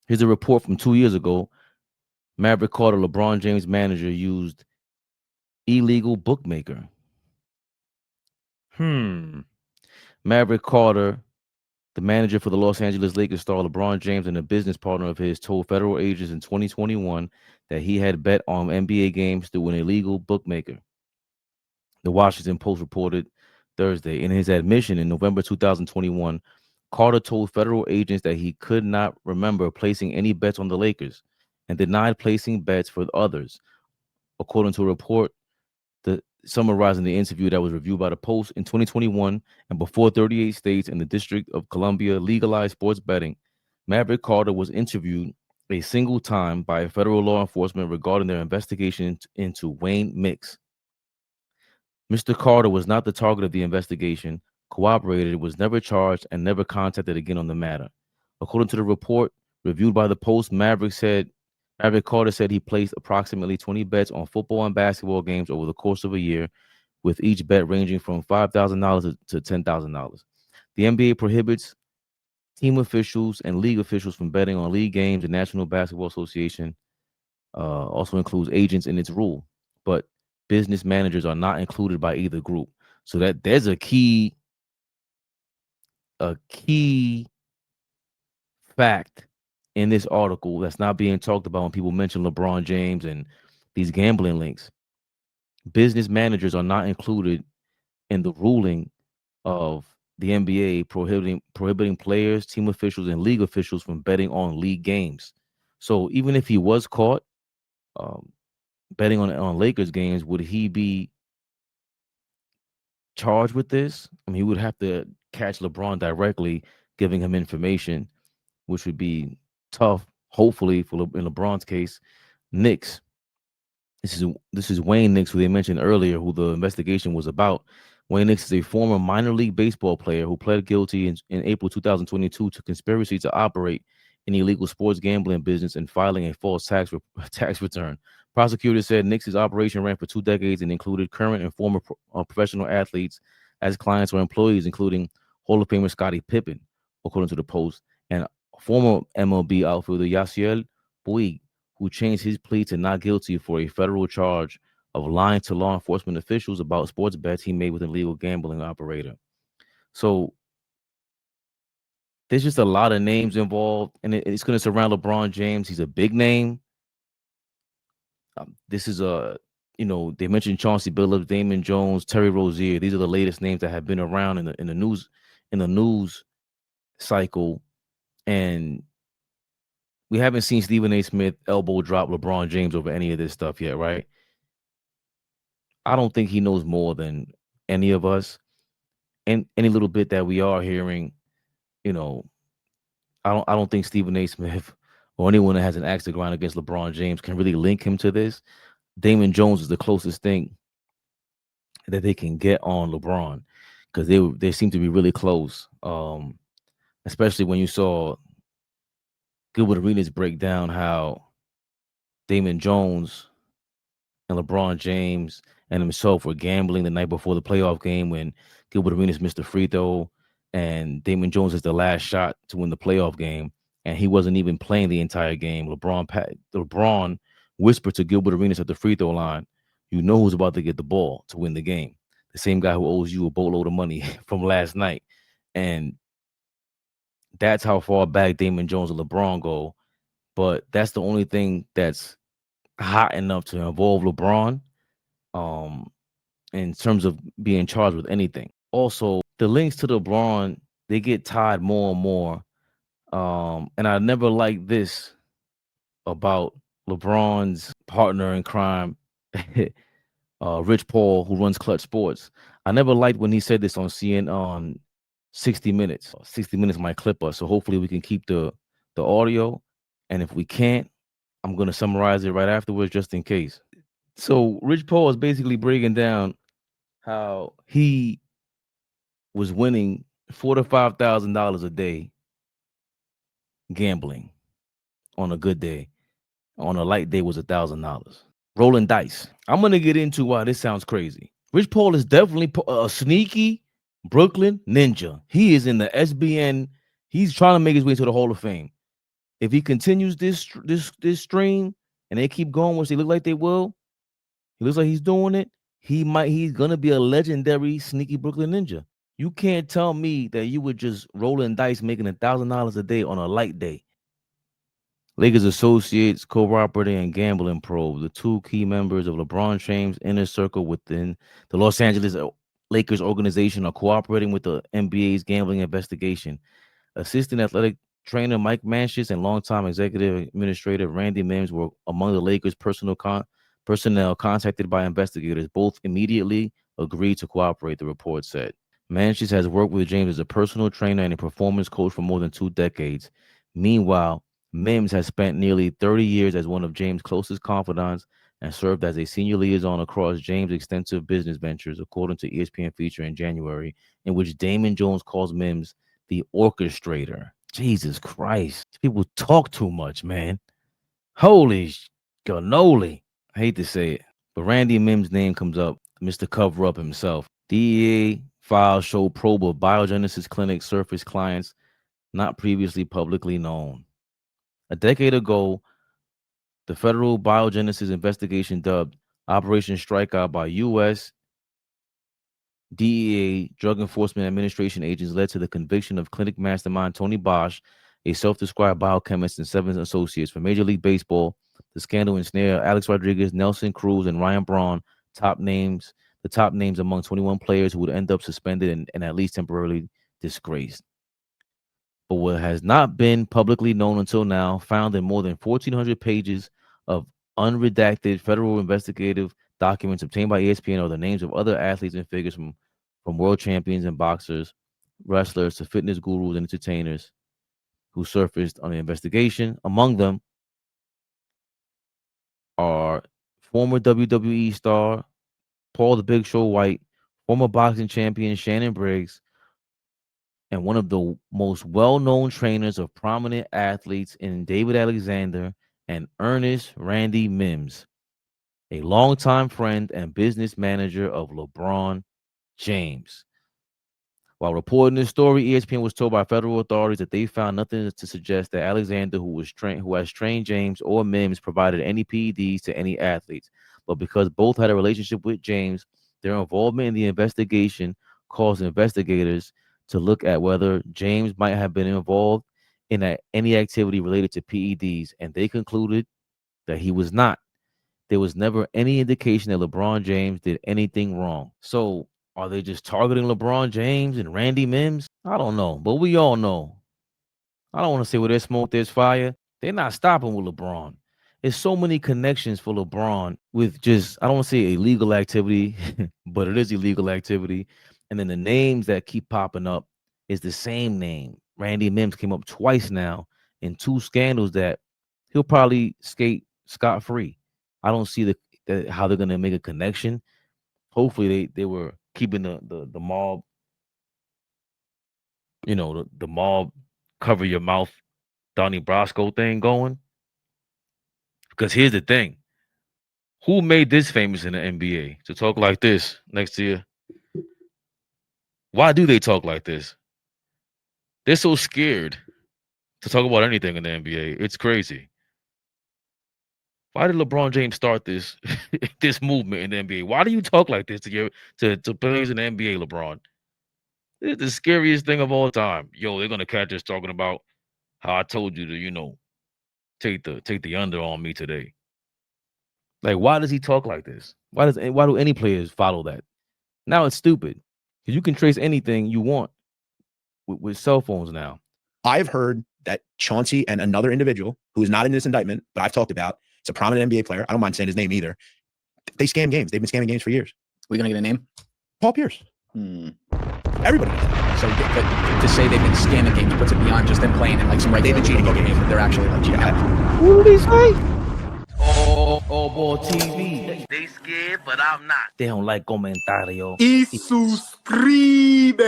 Here's a report from 2 years ago. Maverick Carter, LeBron James manager, used illegal bookmaker. Maverick Carter, the manager for the Los Angeles Lakers star LeBron James and a business partner of his, told federal agents in 2021 that he had bet on NBA games through an illegal bookmaker. The Washington Post reported Thursday. In his admission in November 2021, Carter told federal agents that he could not remember placing any bets on the Lakers and denied placing bets for others, according to a report summarizing the interview that was reviewed by the Post. In 2021, and before 38 states and the District of Columbia legalized sports betting, Maverick Carter was interviewed a single time by a federal law enforcement regarding their investigation into Wayne Nix. Mr. Carter was not the target of the investigation, cooperated, was never charged, and never contacted again on the matter. According to the report reviewed by the Post, Maverick Carter said he placed approximately 20 bets on football and basketball games over the course of a year, with each bet ranging from $5,000 to $10,000. The NBA prohibits team officials and league officials from betting on league games. The National Basketball Association also includes agents in its rule, but business managers are not included by either group. So that there's a key fact in this article that's not being talked about when people mention LeBron James and these gambling links. Business managers are not included in the ruling of the NBA prohibiting players, team officials, and league officials from betting on league games. So even if he was caught betting on Lakers games, would he be charged with this? I mean, he would have to catch LeBron directly, giving him information, which would be tough. Hopefully, in LeBron's case, Nix. This is Wayne Nix, who they mentioned earlier, who the investigation was about. Wayne Nix is a former minor league baseball player who pled guilty in April 2022 to conspiracy to operate an illegal sports gambling business and filing a false tax return. Prosecutors said Nix's operation ran for 2 decades and included current and former professional athletes as clients or employees, including Hall of Famer Scottie Pippen, according to the Post, and former MLB outfielder Yasiel Puig, who changed his plea to not guilty for a federal charge of lying to law enforcement officials about sports bets he made with an illegal gambling operator. So there's just a lot of names involved, and it's going to surround LeBron James. He's a big name. This is they mentioned Chauncey Billups, Damon Jones, Terry Rozier. These are the latest names that have been around in the news cycle, and we haven't seen Stephen A. Smith elbow drop LeBron James over any of this stuff yet, right? I don't think he knows more than any of us, and any little bit that we are hearing, I don't think Stephen A. Smith or anyone that has an axe to grind against LeBron James can really link him to this. Damon Jones is the closest thing that they can get on LeBron, because they seem to be really close. Especially when you saw Gilbert Arenas break down how Damon Jones and LeBron James and himself were gambling the night before the playoff game when Gilbert Arenas missed a free throw and Damon Jones is the last shot to win the playoff game, and he wasn't even playing the entire game. LeBron whispered to Gilbert Arenas at the free throw line, "You know who's about to get the ball to win the game. The same guy who owes you a boatload of money from last night." And that's how far back Damon Jones and LeBron go. But that's the only thing that's hot enough to involve LeBron in terms of being charged with anything. Also, the links to LeBron, they get tied more and more. And I never liked this about LeBron's partner in crime, Rich Paul, who runs Clutch Sports. I never liked when he said this on CNN on 60 Minutes. 60 Minutes might clip us, so hopefully we can keep the audio. And if we can't, I'm going to summarize it right afterwards just in case. So Rich Paul is basically breaking down how he was winning $4,000 to $5,000 a day gambling on a good day. On a light day was $1,000. Rolling dice. I'm going to get into why this sounds crazy. Rich Paul is definitely a sneaky Brooklyn ninja. He is in the SBN. He's trying to make his way to the Hall of Fame. If he continues this stream and they keep going, which they look like they will, he looks like he's doing it. He's gonna be a legendary sneaky Brooklyn Ninja. You can't tell me that you would just rolling dice making $1,000 a day on a light day. Lakers associates, cooperating, and gambling probe, the two key members of LeBron James' inner circle within the Los Angeles Lakers organization, are cooperating with the NBA's gambling investigation. Assistant athletic trainer Mike Manchis and longtime executive administrator Randy Mims were among the Lakers' personnel contacted by investigators. Both immediately agreed to cooperate, the report said. Manchis has worked with James as a personal trainer and a performance coach for more than 2 decades. Meanwhile, Mims has spent nearly 30 years as one of James' closest confidants and served as a senior liaison across James' extensive business ventures, according to ESPN feature in January, in which Damon Jones calls Mims the orchestrator. Jesus Christ. People talk too much, man. Holy cannoli. I hate to say it, but Randy Mims' name comes up, Mr. Cover Up himself. DEA files show probe of biogenesis clinic surface clients not previously publicly known. A decade ago, the federal biogenesis investigation, dubbed Operation Strikeout by U.S. DEA Drug Enforcement Administration agents, led to the conviction of clinic mastermind Tony Bosch, a self-described biochemist, and 7 associates. For Major League Baseball, the scandal ensnared Alex Rodriguez, Nelson Cruz, and Ryan Braun, the top names among 21 players who would end up suspended and at least temporarily disgraced. But what has not been publicly known until now, found in more than 1,400 pages of unredacted federal investigative documents obtained by ESPN, are the names of other athletes and figures from world champions and boxers, wrestlers, to fitness gurus and entertainers who surfaced on the investigation. Among them are former WWE star Paul the Big Show White, former boxing champion Shannon Briggs, and one of the most well-known trainers of prominent athletes in David Alexander and Ernest Randy Mims, a longtime friend and business manager of LeBron James. While reporting this story, ESPN was told by federal authorities that they found nothing to suggest that Alexander, who has trained James or Mims, provided any PEDs to any athletes. But because both had a relationship with James, their involvement in the investigation caused investigators to look at whether James might have been involved in any activity related to PEDs, and they concluded that he was not. There was never any indication that LeBron James did anything wrong. So, are they just targeting LeBron James and Randy Mims? I don't know, but we all know. I don't want to say where there's smoke, there's fire. They're not stopping with LeBron. There's so many connections for LeBron with just, I don't want to say illegal activity, but it is illegal activity. And then the names that keep popping up is the same name. Randy Mims came up twice now in 2 scandals that he'll probably skate scot-free. I don't see how they're going to make a connection. Hopefully they were keeping the mob, the mob cover your mouth Donnie Brasco thing going. Because here's the thing. Who made this famous in the NBA to talk like this next to you? Why do they talk like this? They're so scared to talk about anything in the NBA. It's crazy. Why did LeBron James start this this movement in the NBA? Why do you talk like this to players in the NBA, LeBron? It's the scariest thing of all time. Yo, they're gonna catch us talking about how I told you to, take the under on me today. Like, why does he talk like this? Why do any players follow that? Now it's stupid because you can trace anything you want with cell phones now. I've heard that Chauncey and another individual who is not in this indictment, but I've talked about, it's a prominent NBA player. I don't mind saying his name either. They scam games. They've been scamming games for years. We're going to get a name? Paul Pierce. Everybody knows that. So to say they've been scamming games puts it beyond just them playing in like some regular cheating games. They're actually like cheating. Who did he say? AllBall TV. They scared, but I'm not. They don't like comentario. Y suscribe.